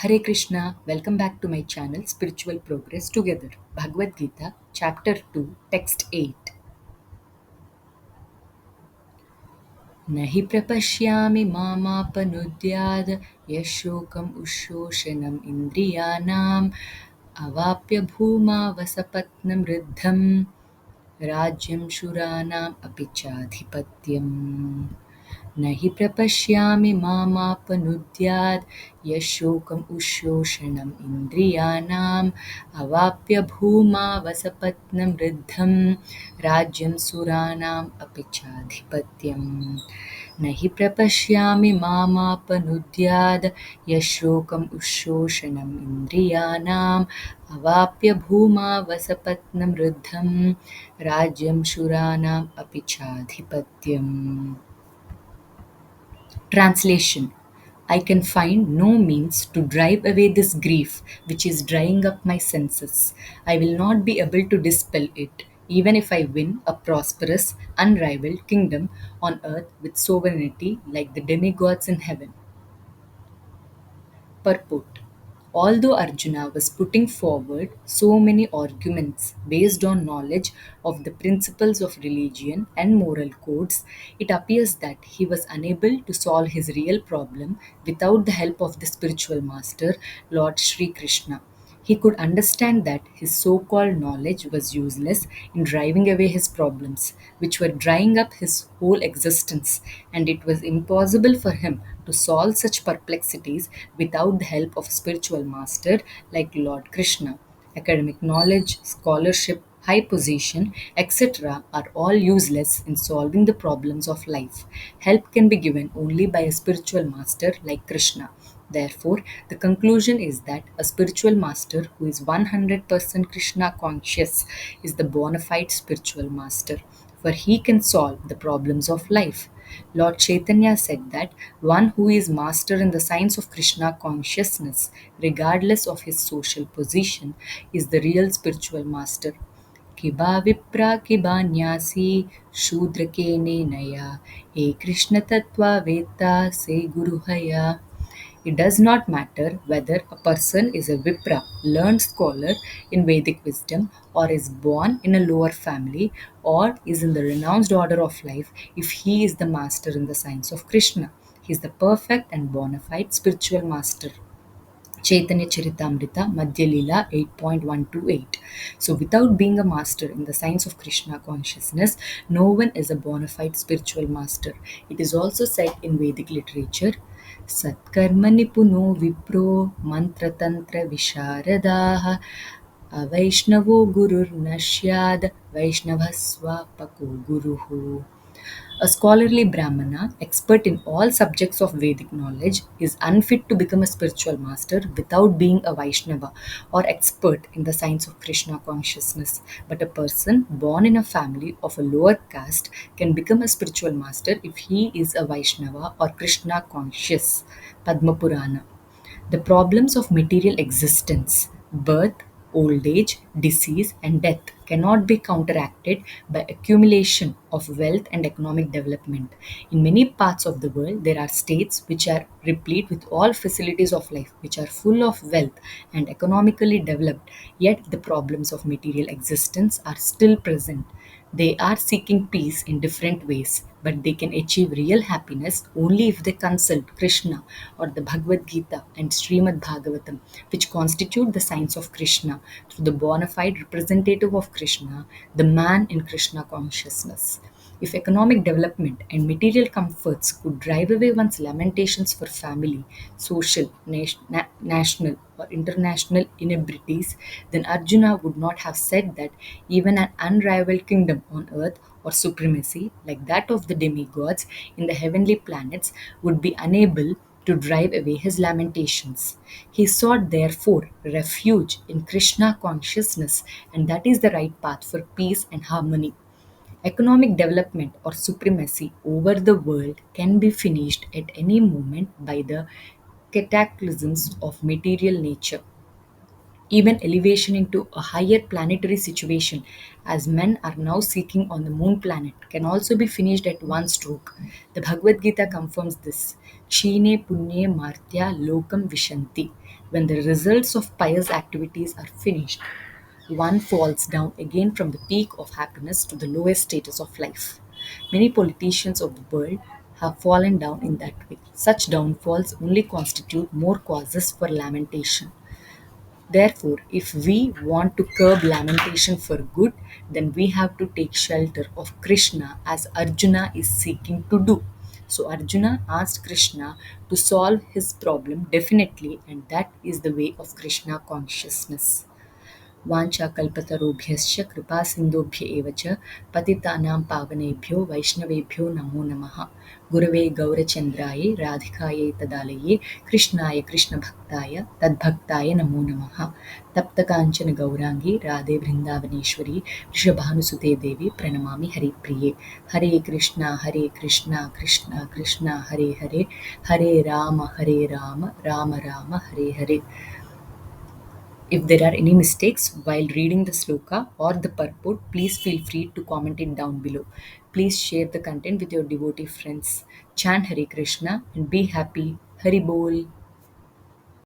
Hare Krishna, welcome back to my channel Spiritual Progress Together. Bhagavad Gita, Chapter 2, Text 8. न हि प्रपश्यामि मामापनुद्याद् यशोकम् उशोषणम् इन्द्रियाणाम् अवाप्य भूमा वसपत्नं वृद्धं राज्यं शूराणाम् अपि चाधिपत्यम् न हि प्रपश्यामि मामापनुद्याद् यशोकम् उशोषणम् इन्द्रियाणाम् अवाप्य भूमा वसपत्नं वृद्धं राज्यं सुराणाम् अपि चाधिपत्यम् न हि प्रपश्यामि मामापनुद्याद् यशोकम् उशोषणम् इन्द्रियाणाम् अवाप्य भूमा वसपत्नं वृद्धं राज्यं शूराणाम् अपि चाधिपत्यम्. Translation. I can find no means to drive away this grief which is drying up my senses. I will not be able to dispel it, even if I win a prosperous, unrivaled kingdom on earth with sovereignty like the demigods in heaven. Purport. Although Arjuna was putting forward so many arguments based on knowledge of the principles of religion and moral codes, it appears that he was unable to solve his real problem without the help of the spiritual master, Lord Sri Krishna. He could understand that his so called knowledge was useless in driving away his problems, which were drying up his whole existence, and it was impossible for him to solve such perplexities without the help of a spiritual master like Lord Krishna. Academic knowledge, scholarship, high position, etc., are all useless in solving the problems of life. Help can be given only by a spiritual master like Krishna. Therefore, the conclusion is that a spiritual master who is 100% Krishna conscious is the bona fide spiritual master, for he can solve the problems of life. Lord Chaitanya said that one who is master in the science of Krishna consciousness, regardless of his social position, is the real spiritual master. किबा विप्रा किबा न्यासी शूद्र के ने नया ए कृष्ण तत्वा वेत्ता से गुरु हया. It does not matter whether a person is a Vipra, learned scholar in Vedic wisdom, or is born in a lower family, or is in the renounced order of life if he is the master in the science of Krishna. He is the perfect and bona fide spiritual master. Chaitanya Charitamrita Madhya Leela 8.128. So, without being a master in the science of Krishna consciousness, no one is a bona fide spiritual master. It is also said in Vedic literature Satkarma Nipuno Vipro Mantra Tantra Visharadaha Avaishnavo Gurur Nashyad Vaishnavasva Pako Guruhu. A scholarly Brahmana, expert in all subjects of Vedic knowledge, is unfit to become a spiritual master without being a Vaishnava or expert in the science of Krishna consciousness. But a person born in a family of a lower caste can become a spiritual master if he is a Vaishnava or Krishna conscious. Padma Purana. The problems of material existence, birth, old age, disease, and death cannot be counteracted by accumulation of wealth and economic development. In many parts of the world, there are states which are replete with all facilities of life, which are full of wealth and economically developed, yet the problems of material existence are still present. They are seeking peace in different ways, but they can achieve real happiness only if they consult Krishna or the Bhagavad Gita and Srimad Bhagavatam, which constitute the science of Krishna through the bona fide representative of Krishna, the man in Krishna consciousness. If economic development and material comforts could drive away one's lamentations for family, social, national, or international inabilities, then Arjuna would not have said that even an unrivaled kingdom on earth or supremacy like that of the demigods in the heavenly planets would be unable to drive away his lamentations. He sought therefore refuge in Krishna consciousness, and that is the right path for peace and harmony. Economic development or supremacy over the world can be finished at any moment by the cataclysms of material nature. even elevation into a higher planetary situation, as men are now seeking on the moon planet, can also be finished at one stroke. The Bhagavad Gita confirms this. Kshine punye martya lokam vishanti. When the results of pious activities are finished, one falls down again from the peak of happiness to the lowest status of life. Many politicians of the world have fallen down in that way. Such downfalls only constitute more causes for lamentation. Therefore, if we want to curb lamentation for good, then we have to take shelter of Krishna as Arjuna is seeking to do. So, Arjuna asked Krishna to solve his problem definitely, and that is the way of Krishna consciousness. वाञ्छाकल्पतरुभ्यश्च कृपासिन्धुभ्य एव च पतितानां पावनेभ्यो वैष्णवेभ्यो नमो नमः। गुरवे गौरचन्द्राय राधिकायै तदालये कृष्णाय कृष्णभक्ताय तद्भक्ताय नमो नमः। तप्तकाञ्चन गौराङ्गी राधे वृन्दावनेश्वरी वृषभानुसुते देवी प्रणमामि हरिप्रिये। हरे कृष्णा कृष्णा कृष्णा हरे हरे, हरे Ram Ram Ram Hare Hare. If there are any mistakes while reading the sloka or the purport, please feel free to comment it down below. Please share the content with your devotee friends. Chant Hare Krishna and be happy. Hari Bol.